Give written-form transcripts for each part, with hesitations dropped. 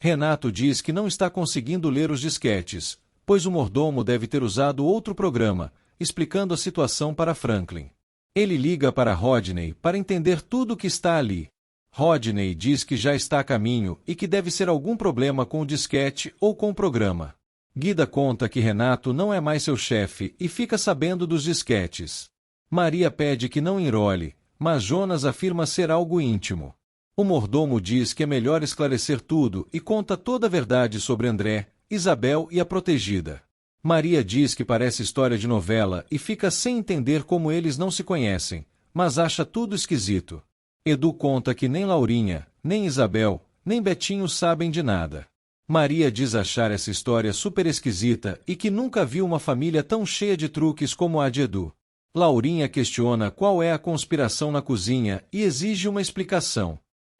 Renato diz que não está conseguindo ler os disquetes, pois o mordomo deve ter usado outro programa, explicando a situação para Franklin. Ele liga para Rodney para entender tudo o que está ali. Rodney diz que já está a caminho e que deve ser algum problema com o disquete ou com o programa. Guida conta que Renato não é mais seu chefe e fica sabendo dos disquetes. Maria pede que não enrole, mas Jonas afirma ser algo íntimo. O mordomo diz que é melhor esclarecer tudo e conta toda a verdade sobre André, Isabel e a protegida. Maria diz que parece história de novela e fica sem entender como eles não se conhecem, mas acha tudo esquisito. Edu conta que nem Laurinha, nem Isabel, nem Betinho sabem de nada. Maria diz achar essa história super esquisita e que nunca viu uma família tão cheia de truques como a de Edu. Laurinha questiona qual é a conspiração na cozinha e exige uma explicação.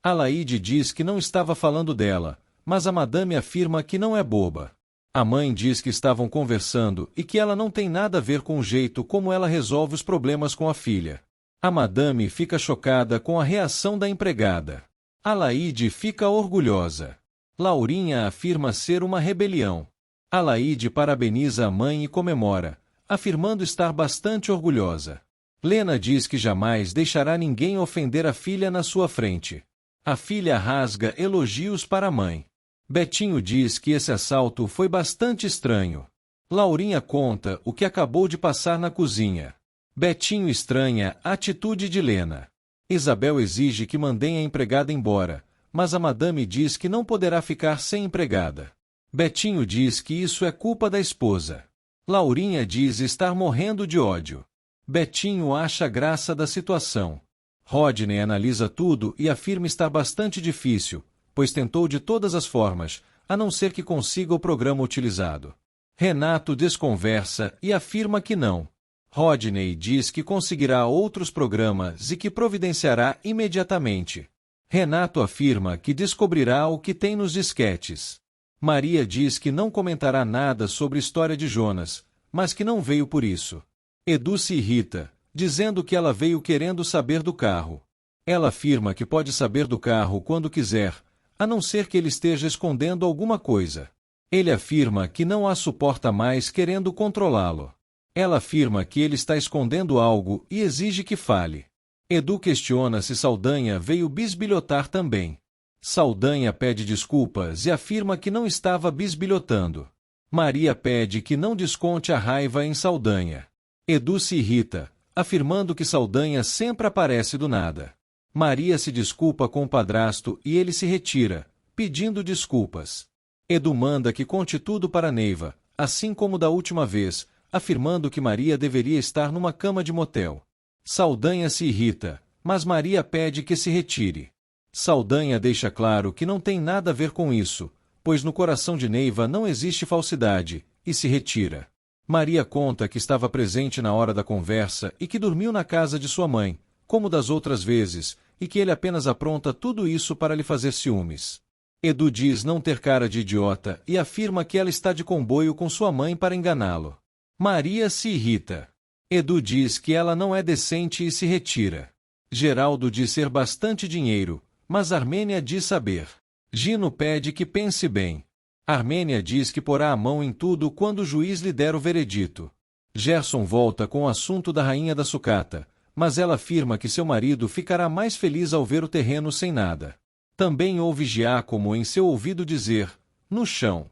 Alaide diz que não estava falando dela, mas a madame afirma que não é boba. A mãe diz que estavam conversando e que ela não tem nada a ver com o jeito como ela resolve os problemas com a filha. A madame fica chocada com a reação da empregada. Alaide fica orgulhosa. Laurinha afirma ser uma rebelião. Alaide parabeniza a mãe e comemora, afirmando estar bastante orgulhosa. Lena diz que jamais deixará ninguém ofender a filha na sua frente. A filha rasga elogios para a mãe. Betinho diz que esse assalto foi bastante estranho. Laurinha conta o que acabou de passar na cozinha. Betinho estranha a atitude de Lena. Isabel exige que mandem a empregada embora, mas a madame diz que não poderá ficar sem empregada. Betinho diz que isso é culpa da esposa. Laurinha diz estar morrendo de ódio. Betinho acha graça da situação. Rodney analisa tudo e afirma estar bastante difícil, pois tentou de todas as formas, a não ser que consiga o programa utilizado. Renato desconversa e afirma que não. Rodney diz que conseguirá outros programas e que providenciará imediatamente. Renato afirma que descobrirá o que tem nos disquetes. Maria diz que não comentará nada sobre a história de Jonas, mas que não veio por isso. Edu se irrita, dizendo que ela veio querendo saber do carro. Ela afirma que pode saber do carro quando quiser, a não ser que ele esteja escondendo alguma coisa. Ele afirma que não a suporta mais querendo controlá-lo. Ela afirma que ele está escondendo algo e exige que fale. Edu questiona se Saldanha veio bisbilhotar também. Saldanha pede desculpas e afirma que não estava bisbilhotando. Maria pede que não desconte a raiva em Saldanha. Edu se irrita, afirmando que Saldanha sempre aparece do nada. Maria se desculpa com o padrasto e ele se retira, pedindo desculpas. Edu manda que conte tudo para Neiva, assim como da última vez, afirmando que Maria deveria estar numa cama de motel. Saldanha se irrita, mas Maria pede que se retire. Saldanha deixa claro que não tem nada a ver com isso, pois no coração de Neiva não existe falsidade, e se retira. Maria conta que estava presente na hora da conversa e que dormiu na casa de sua mãe, como das outras vezes, e que ele apenas apronta tudo isso para lhe fazer ciúmes. Edu diz não ter cara de idiota e afirma que ela está de comboio com sua mãe para enganá-lo. Maria se irrita. Edu diz que ela não é decente e se retira. Geraldo diz ser bastante dinheiro, mas Armênia diz saber. Gino pede que pense bem. Armênia diz que porá a mão em tudo quando o juiz lhe der o veredito. Gerson volta com o assunto da rainha da sucata, mas ela afirma que seu marido ficará mais feliz ao ver o terreno sem nada. Também ouve Giacomo em seu ouvido dizer, no chão.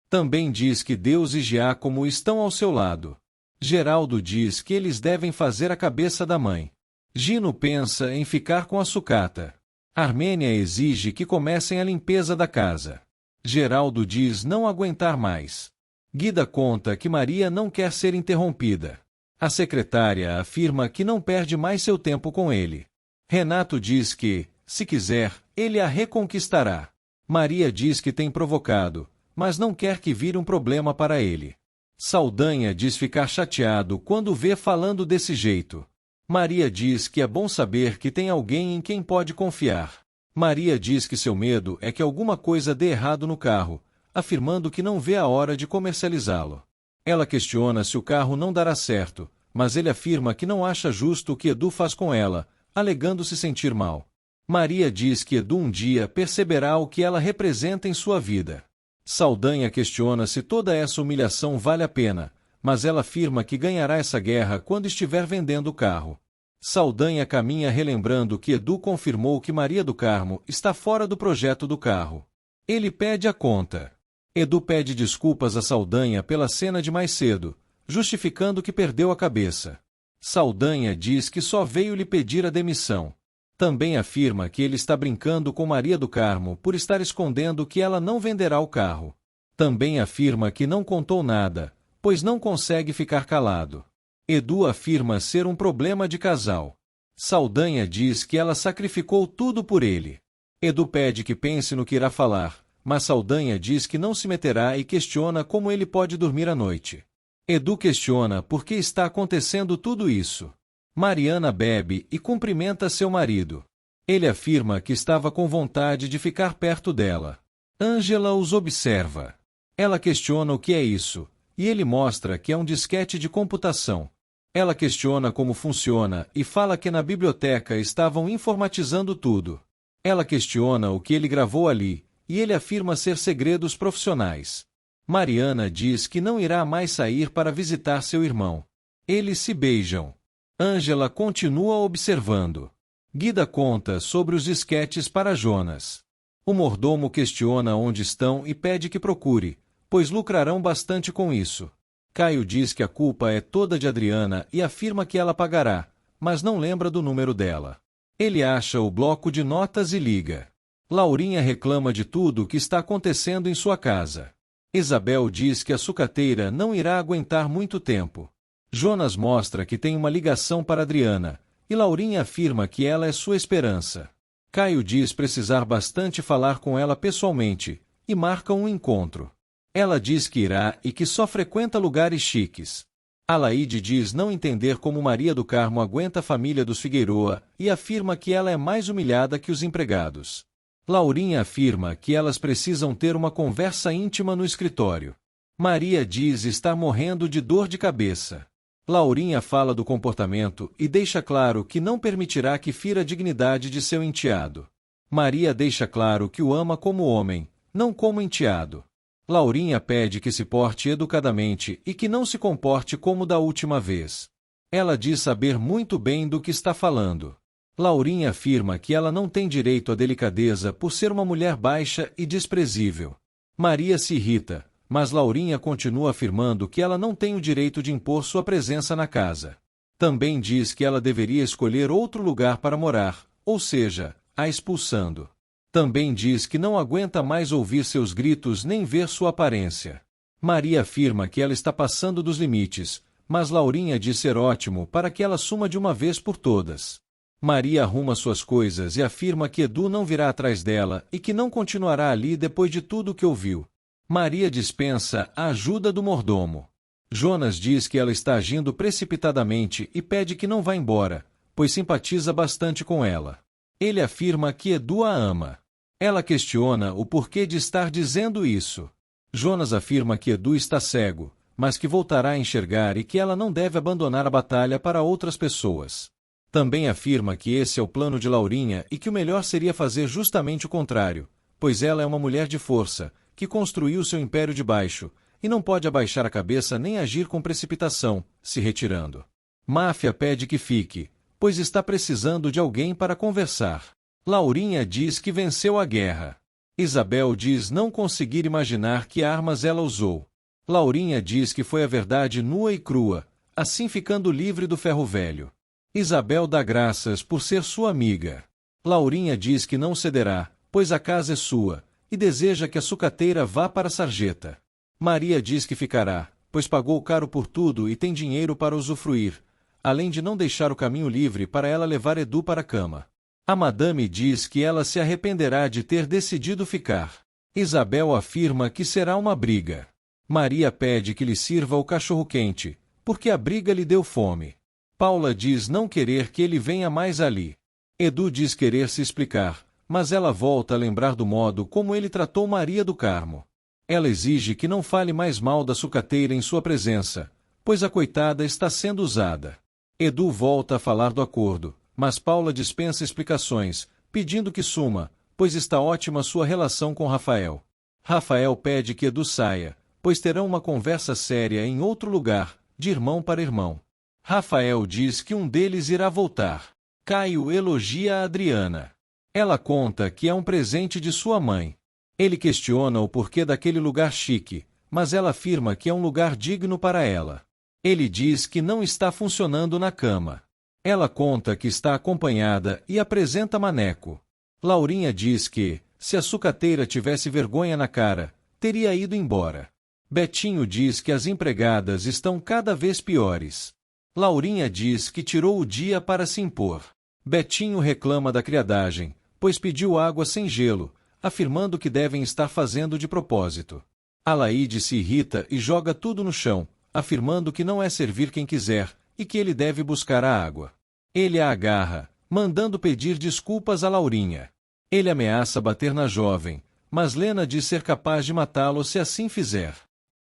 Também diz que Deus e Giacomo estão ao seu lado. Geraldo diz que eles devem fazer a cabeça da mãe. Gino pensa em ficar com a sucata. Armênia exige que comecem a limpeza da casa. Geraldo diz não aguentar mais. Guida conta que Maria não quer ser interrompida. A secretária afirma que não perde mais seu tempo com ele. Renato diz que, se quiser, ele a reconquistará. Maria diz que tem provocado, mas não quer que vire um problema para ele. Saldanha diz ficar chateado quando vê falando desse jeito. Maria diz que é bom saber que tem alguém em quem pode confiar. Maria diz que seu medo é que alguma coisa dê errado no carro, afirmando que não vê a hora de comercializá-lo. Ela questiona se o carro não dará certo, mas ele afirma que não acha justo o que Edu faz com ela, alegando se sentir mal. Maria diz que Edu um dia perceberá o que ela representa em sua vida. Saldanha questiona se toda essa humilhação vale a pena, mas ela afirma que ganhará essa guerra quando estiver vendendo o carro. Saldanha caminha relembrando que Edu confirmou que Maria do Carmo está fora do projeto do carro. Ele pede a conta. Edu pede desculpas a Saldanha pela cena de mais cedo, justificando que perdeu a cabeça. Saldanha diz que só veio lhe pedir a demissão. Também afirma que ele está brincando com Maria do Carmo por estar escondendo que ela não venderá o carro. Também afirma que não contou nada, pois não consegue ficar calado. Edu afirma ser um problema de casal. Saldanha diz que ela sacrificou tudo por ele. Edu pede que pense no que irá falar, mas Saldanha diz que não se meterá e questiona como ele pode dormir à noite. Edu questiona por que está acontecendo tudo isso. Mariana bebe e cumprimenta seu marido. Ele afirma que estava com vontade de ficar perto dela. Ângela os observa. Ela questiona o que é isso, e ele mostra que é um disquete de computação. Ela questiona como funciona e fala que na biblioteca estavam informatizando tudo. Ela questiona o que ele gravou ali, e ele afirma ser segredos profissionais. Mariana diz que não irá mais sair para visitar seu irmão. Eles se beijam. Ângela continua observando. Guida conta sobre os disquetes para Jonas. O mordomo questiona onde estão e pede que procure, pois lucrarão bastante com isso. Caio diz que a culpa é toda de Adriana e afirma que ela pagará, mas não lembra do número dela. Ele acha o bloco de notas e liga. Laurinha reclama de tudo o que está acontecendo em sua casa. Isabel diz que a sucateira não irá aguentar muito tempo. Jonas mostra que tem uma ligação para Adriana, e Laurinha afirma que ela é sua esperança. Caio diz precisar bastante falar com ela pessoalmente, e marcam um encontro. Ela diz que irá e que só frequenta lugares chiques. Alaide diz não entender como Maria do Carmo aguenta a família dos Figueroa e afirma que ela é mais humilhada que os empregados. Laurinha afirma que elas precisam ter uma conversa íntima no escritório. Maria diz estar morrendo de dor de cabeça. Laurinha fala do comportamento e deixa claro que não permitirá que fira a dignidade de seu enteado. Maria deixa claro que o ama como homem, não como enteado. Laurinha pede que se porte educadamente e que não se comporte como da última vez. Ela diz saber muito bem do que está falando. Laurinha afirma que ela não tem direito à delicadeza por ser uma mulher baixa e desprezível. Maria se irrita, mas Laurinha continua afirmando que ela não tem o direito de impor sua presença na casa. Também diz que ela deveria escolher outro lugar para morar, ou seja, a expulsando. Também diz que não aguenta mais ouvir seus gritos nem ver sua aparência. Maria afirma que ela está passando dos limites, mas Laurinha diz ser ótimo para que ela suma de uma vez por todas. Maria arruma suas coisas e afirma que Edu não virá atrás dela e que não continuará ali depois de tudo o que ouviu. Maria dispensa a ajuda do mordomo. Jonas diz que ela está agindo precipitadamente e pede que não vá embora, pois simpatiza bastante com ela. Ele afirma que Edu a ama. Ela questiona o porquê de estar dizendo isso. Jonas afirma que Edu está cego, mas que voltará a enxergar e que ela não deve abandonar a batalha para outras pessoas. Também afirma que esse é o plano de Laurinha e que o melhor seria fazer justamente o contrário, pois ela é uma mulher de força, que construiu seu império de baixo, e não pode abaixar a cabeça nem agir com precipitação, se retirando. Máfia pede que fique, pois está precisando de alguém para conversar. Laurinha diz que venceu a guerra. Isabel diz não conseguir imaginar que armas ela usou. Laurinha diz que foi a verdade nua e crua, assim ficando livre do ferro velho. Isabel dá graças por ser sua amiga. Laurinha diz que não cederá, pois a casa é sua, e deseja que a sucateira vá para a sarjeta. Maria diz que ficará, pois pagou caro por tudo e tem dinheiro para usufruir, além de não deixar o caminho livre para ela levar Edu para a cama. A madame diz que ela se arrependerá de ter decidido ficar. Isabel afirma que será uma briga. Maria pede que lhe sirva o cachorro-quente, porque a briga lhe deu fome. Paula diz não querer que ele venha mais ali. Edu diz querer se explicar, mas ela volta a lembrar do modo como ele tratou Maria do Carmo. Ela exige que não fale mais mal da sucateira em sua presença, pois a coitada está sendo usada. Edu volta a falar do acordo, mas Paula dispensa explicações, pedindo que suma, pois está ótima sua relação com Rafael. Rafael pede que Edu saia, pois terão uma conversa séria em outro lugar, de irmão para irmão. Rafael diz que um deles irá voltar. Caio elogia a Adriana. Ela conta que é um presente de sua mãe. Ele questiona o porquê daquele lugar chique, mas ela afirma que é um lugar digno para ela. Ele diz que não está funcionando na cama. Ela conta que está acompanhada e apresenta Maneco. Laurinha diz que, se a sucateira tivesse vergonha na cara, teria ido embora. Betinho diz que as empregadas estão cada vez piores. Laurinha diz que tirou o dia para se impor. Betinho reclama da criadagem, pois pediu água sem gelo, afirmando que devem estar fazendo de propósito. Alaide se irrita e joga tudo no chão, afirmando que não é servir quem quiser, e que ele deve buscar a água. Ele a agarra, mandando pedir desculpas a Laurinha. Ele ameaça bater na jovem, mas Lena diz ser capaz de matá-lo se assim fizer.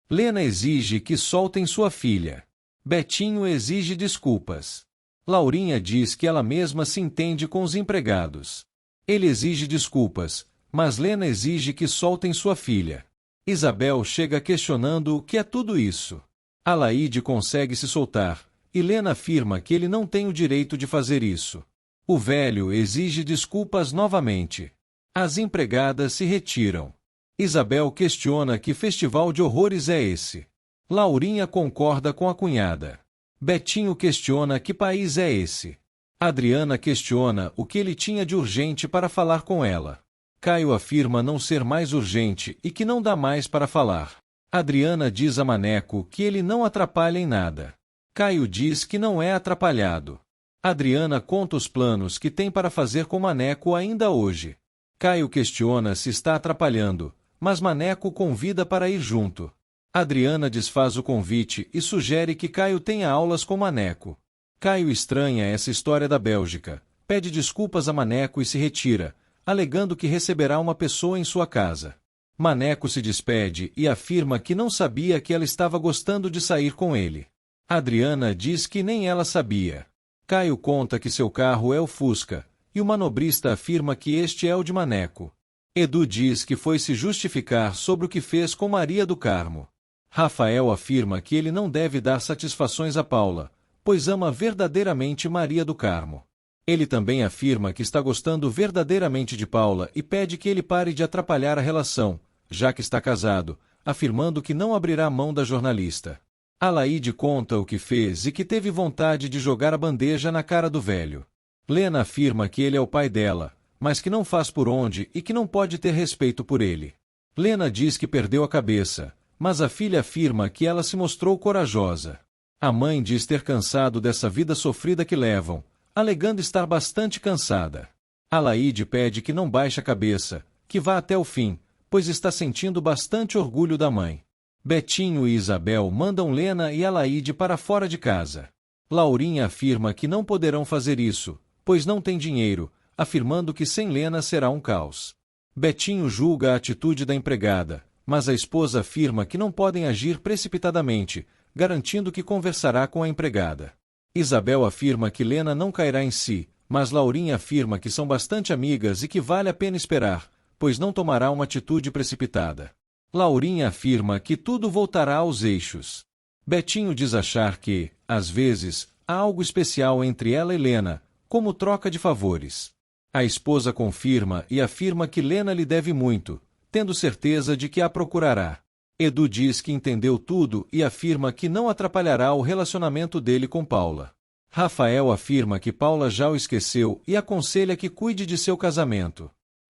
Lena exige que soltem sua filha. Betinho exige desculpas. Laurinha diz que ela mesma se entende com os empregados. Ele exige desculpas, mas Lena exige que soltem sua filha. Isabel chega questionando o que é tudo isso. Alaide consegue se soltar, e Lena afirma que ele não tem o direito de fazer isso. O velho exige desculpas novamente. As empregadas se retiram. Isabel questiona que festival de horrores é esse. Laurinha concorda com a cunhada. Betinho questiona que país é esse. Adriana questiona o que ele tinha de urgente para falar com ela. Caio afirma não ser mais urgente e que não dá mais para falar. Adriana diz a Maneco que ele não atrapalha em nada. Caio diz que não é atrapalhado. Adriana conta os planos que tem para fazer com Maneco ainda hoje. Caio questiona se está atrapalhando, mas Maneco convida para ir junto. Adriana desfaz o convite e sugere que Caio tenha aulas com Maneco. Caio estranha essa história da Bélgica, pede desculpas a Maneco e se retira, alegando que receberá uma pessoa em sua casa. Maneco se despede e afirma que não sabia que ela estava gostando de sair com ele. Adriana diz que nem ela sabia. Caio conta que seu carro é o Fusca, e o manobrista afirma que este é o de Maneco. Edu diz que foi se justificar sobre o que fez com Maria do Carmo. Rafael afirma que ele não deve dar satisfações a Paula, pois ama verdadeiramente Maria do Carmo. Ele também afirma que está gostando verdadeiramente de Paula e pede que ele pare de atrapalhar a relação, já que está casado, afirmando que não abrirá mão da jornalista. Alaide conta o que fez e que teve vontade de jogar a bandeja na cara do velho. Lena afirma que ele é o pai dela, mas que não faz por onde e que não pode ter respeito por ele. Lena diz que perdeu a cabeça, mas a filha afirma que ela se mostrou corajosa. A mãe diz ter cansado dessa vida sofrida que levam, alegando estar bastante cansada. Alaide pede que não baixe a cabeça, que vá até o fim, pois está sentindo bastante orgulho da mãe. Betinho e Isabel mandam Lena e Alaide para fora de casa. Laurinha afirma que não poderão fazer isso, pois não tem dinheiro, afirmando que sem Lena será um caos. Betinho julga a atitude da empregada, mas a esposa afirma que não podem agir precipitadamente, garantindo que conversará com a empregada. Isabel afirma que Lena não cairá em si, mas Laurinha afirma que são bastante amigas e que vale a pena esperar, pois não tomará uma atitude precipitada. Laurinha afirma que tudo voltará aos eixos. Betinho diz achar que, às vezes, há algo especial entre ela e Lena, como troca de favores. A esposa confirma e afirma que Lena lhe deve muito, tendo certeza de que a procurará. Edu diz que entendeu tudo e afirma que não atrapalhará o relacionamento dele com Paula. Rafael afirma que Paula já o esqueceu e aconselha que cuide de seu casamento.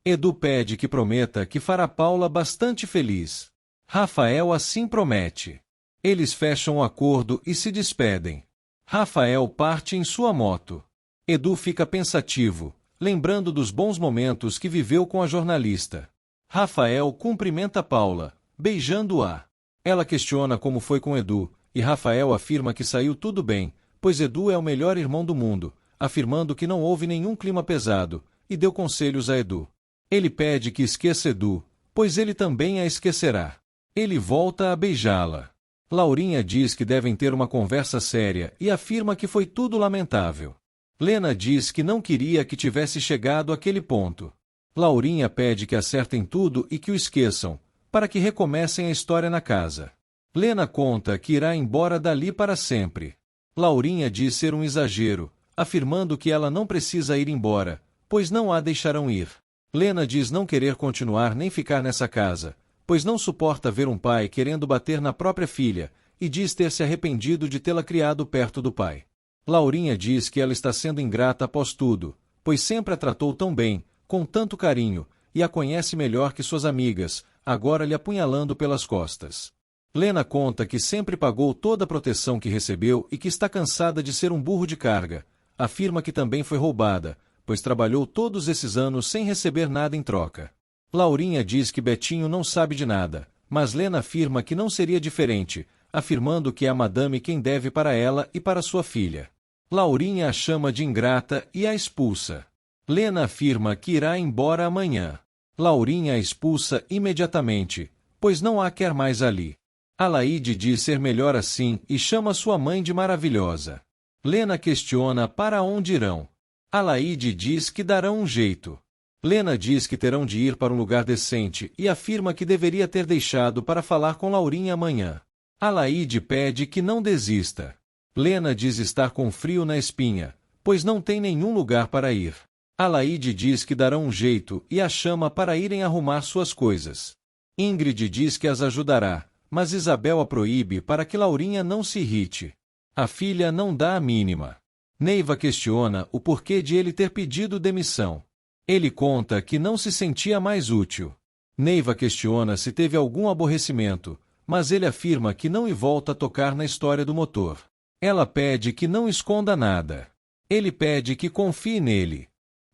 Edu pede que prometa que fará Paula bastante feliz. Rafael assim promete. Eles fecham o acordo e se despedem. Rafael parte em sua moto. Edu fica pensativo, lembrando dos bons momentos que viveu com a jornalista. Rafael cumprimenta Paula, beijando-a. Ela questiona como foi com Edu, e Rafael afirma que saiu tudo bem, pois Edu é o melhor irmão do mundo, afirmando que não houve nenhum clima pesado, e deu conselhos a Edu. Ele pede que esqueça Edu, pois ele também a esquecerá. Ele volta a beijá-la. Laurinha diz que devem ter uma conversa séria e afirma que foi tudo lamentável. Lena diz que não queria que tivesse chegado àquele ponto. Laurinha pede que acertem tudo e que o esqueçam, para que recomecem a história na casa. Lena conta que irá embora dali para sempre. Laurinha diz ser um exagero, afirmando que ela não precisa ir embora, pois não a deixarão ir. Lena diz não querer continuar nem ficar nessa casa, pois não suporta ver um pai querendo bater na própria filha, e diz ter se arrependido de tê-la criado perto do pai. Laurinha diz que ela está sendo ingrata após tudo, pois sempre a tratou tão bem, com tanto carinho, e a conhece melhor que suas amigas, agora lhe apunhalando pelas costas. Lena conta que sempre pagou toda a proteção que recebeu e que está cansada de ser um burro de carga. Afirma que também foi roubada, pois trabalhou todos esses anos sem receber nada em troca. Laurinha diz que Betinho não sabe de nada, mas Lena afirma que não seria diferente, afirmando que é a madame quem deve para ela e para sua filha. Laurinha a chama de ingrata e a expulsa. Lena afirma que irá embora amanhã. Laurinha a expulsa imediatamente, pois não a quer mais ali. Alaide diz ser melhor assim e chama sua mãe de maravilhosa. Lena questiona para onde irão. Alaide diz que darão um jeito. Lena diz que terão de ir para um lugar decente e afirma que deveria ter deixado para falar com Laurinha amanhã. Alaide pede que não desista. Lena diz estar com frio na espinha, pois não tem nenhum lugar para ir. Alaide diz que darão um jeito e a chama para irem arrumar suas coisas. Ingrid diz que as ajudará, mas Isabel a proíbe para que Laurinha não se irrite. A filha não dá a mínima. Neiva questiona o porquê de ele ter pedido demissão. Ele conta que não se sentia mais útil. Neiva questiona se teve algum aborrecimento, mas ele afirma que não e volta a tocar na história do motor. Ela pede que não esconda nada. Ele pede que confie nele.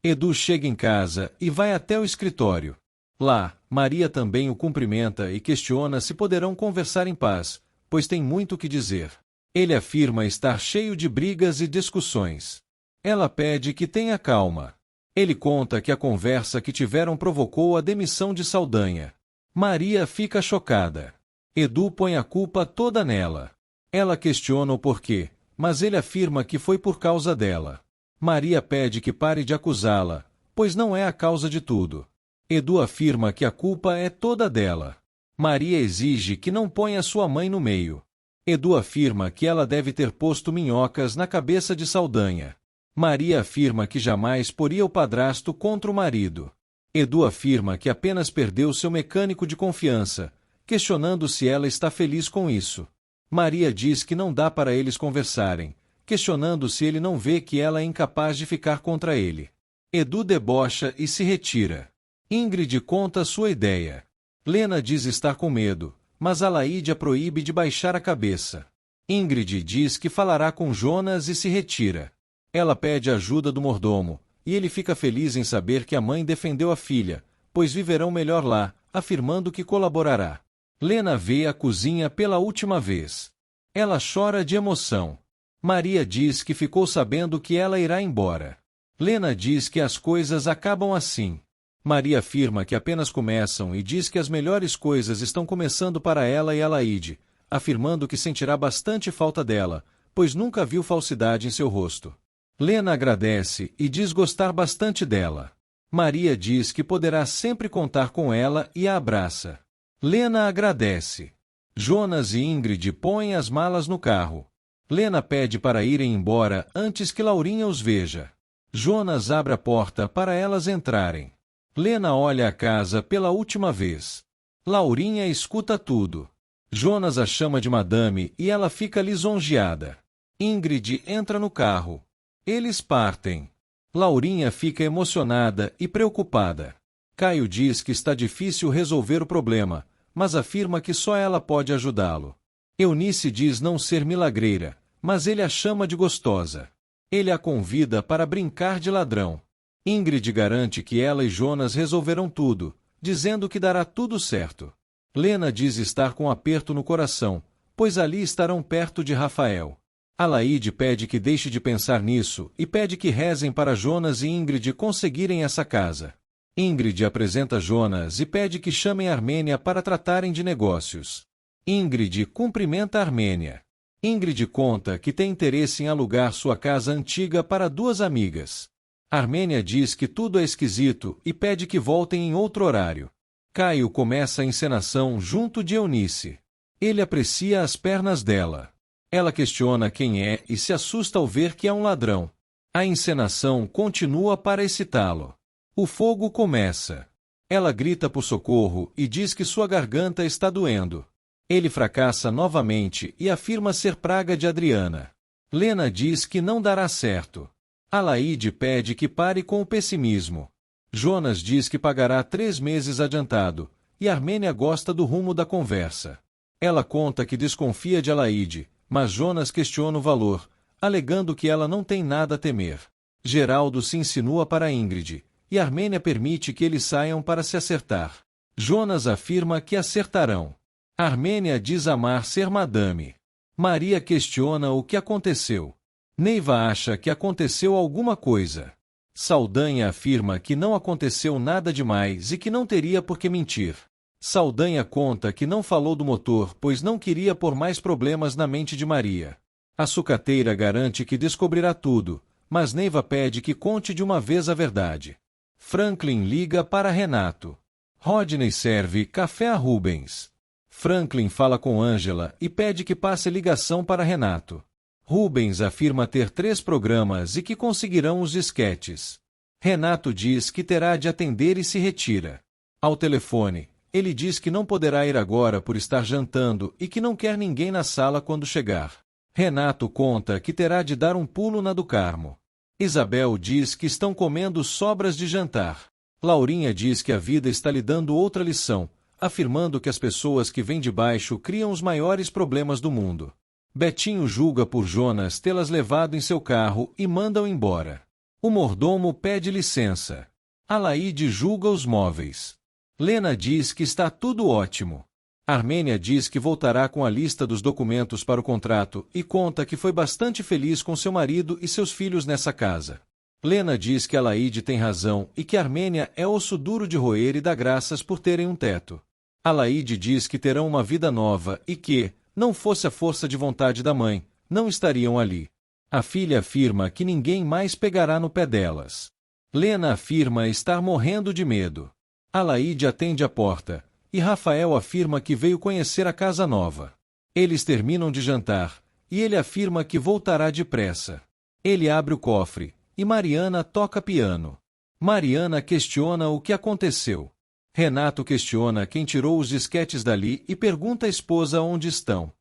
Edu chega em casa e vai até o escritório. Lá, Maria também o cumprimenta e questiona se poderão conversar em paz, pois tem muito o que dizer. Ele afirma estar cheio de brigas e discussões. Ela pede que tenha calma. Ele conta que a conversa que tiveram provocou a demissão de Saldanha. Maria fica chocada. Edu põe a culpa toda nela. Ela questiona o porquê, mas ele afirma que foi por causa dela. Maria pede que pare de acusá-la, pois não é a causa de tudo. Edu afirma que a culpa é toda dela. Maria exige que não ponha sua mãe no meio. Edu afirma que ela deve ter posto minhocas na cabeça de Saldanha. Maria afirma que jamais poria o padrasto contra o marido. Edu afirma que apenas perdeu seu mecânico de confiança, questionando se ela está feliz com isso. Maria diz que não dá para eles conversarem, questionando se ele não vê que ela é incapaz de ficar contra ele. Edu debocha e se retira. Ingrid conta sua ideia. Lena diz estar com medo, mas Alaide a proíbe de baixar a cabeça. Ingrid diz que falará com Jonas e se retira. Ela pede ajuda do mordomo, e ele fica feliz em saber que a mãe defendeu a filha, pois viverão melhor lá, afirmando que colaborará. Lena vê a cozinha pela última vez. Ela chora de emoção. Maria diz que ficou sabendo que ela irá embora. Lena diz que as coisas acabam assim. Maria afirma que apenas começam e diz que as melhores coisas estão começando para ela e Alaide, afirmando que sentirá bastante falta dela, pois nunca viu falsidade em seu rosto. Lena agradece e diz gostar bastante dela. Maria diz que poderá sempre contar com ela e a abraça. Lena agradece. Jonas e Ingrid põem as malas no carro. Lena pede para irem embora antes que Laurinha os veja. Jonas abre a porta para elas entrarem. Lena olha a casa pela última vez. Laurinha escuta tudo. Jonas a chama de madame e ela fica lisonjeada. Ingrid entra no carro. Eles partem. Laurinha fica emocionada e preocupada. Caio diz que está difícil resolver o problema, mas afirma que só ela pode ajudá-lo. Eunice diz não ser milagreira, mas ele a chama de gostosa. Ele a convida para brincar de ladrão. Ingrid garante que ela e Jonas resolverão tudo, dizendo que dará tudo certo. Lena diz estar com aperto no coração, pois ali estarão perto de Rafael. Alaide pede que deixe de pensar nisso e pede que rezem para Jonas e Ingrid conseguirem essa casa. Ingrid apresenta Jonas e pede que chamem Armênia para tratarem de negócios. Ingrid cumprimenta Armênia. Ingrid conta que tem interesse em alugar sua casa antiga para 2 amigas. Armênia diz que tudo é esquisito e pede que voltem em outro horário. Caio começa a encenação junto de Eunice. Ele aprecia as pernas dela. Ela questiona quem é e se assusta ao ver que é um ladrão. A encenação continua para excitá-lo. O fogo começa. Ela grita por socorro e diz que sua garganta está doendo. Ele fracassa novamente e afirma ser praga de Adriana. Lena diz que não dará certo. Alaide pede que pare com o pessimismo. Jonas diz que pagará 3 meses adiantado, e Armênia gosta do rumo da conversa. Ela conta que desconfia de Alaide, mas Jonas questiona o valor, alegando que ela não tem nada a temer. Geraldo se insinua para Ingrid, e Armênia permite que eles saiam para se acertar. Jonas afirma que acertarão. Armênia diz amar ser madame. Maria questiona o que aconteceu. Neiva acha que aconteceu alguma coisa. Saldanha afirma que não aconteceu nada demais e que não teria por que mentir. Saldanha conta que não falou do motor pois não queria pôr mais problemas na mente de Maria. A sucateira garante que descobrirá tudo, mas Neiva pede que conte de uma vez a verdade. Franklin liga para Renato. Rodney serve café a Rubens. Franklin fala com Angela e pede que passe ligação para Renato. Rubens afirma ter 3 programas e que conseguirão os disquetes. Renato diz que terá de atender e se retira. Ao telefone, ele diz que não poderá ir agora por estar jantando e que não quer ninguém na sala quando chegar. Renato conta que terá de dar um pulo na do Carmo. Isabel diz que estão comendo sobras de jantar. Laurinha diz que a vida está lhe dando outra lição, afirmando que as pessoas que vêm de baixo criam os maiores problemas do mundo. Betinho julga por Jonas tê-las levado em seu carro e manda-o embora. O mordomo pede licença. Alaide julga os móveis. Lena diz que está tudo ótimo. Armênia diz que voltará com a lista dos documentos para o contrato e conta que foi bastante feliz com seu marido e seus filhos nessa casa. Lena diz que Alaide tem razão e que Armênia é osso duro de roer e dá graças por terem um teto. Alaide diz que terão uma vida nova e que, não fosse a força de vontade da mãe, não estariam ali. A filha afirma que ninguém mais pegará no pé delas. Lena afirma estar morrendo de medo. Alaide atende a porta, e Rafael afirma que veio conhecer a casa nova. Eles terminam de jantar, e ele afirma que voltará depressa. Ele abre o cofre, e Mariana toca piano. Mariana questiona o que aconteceu. Renato questiona quem tirou os disquetes dali e pergunta à esposa onde estão.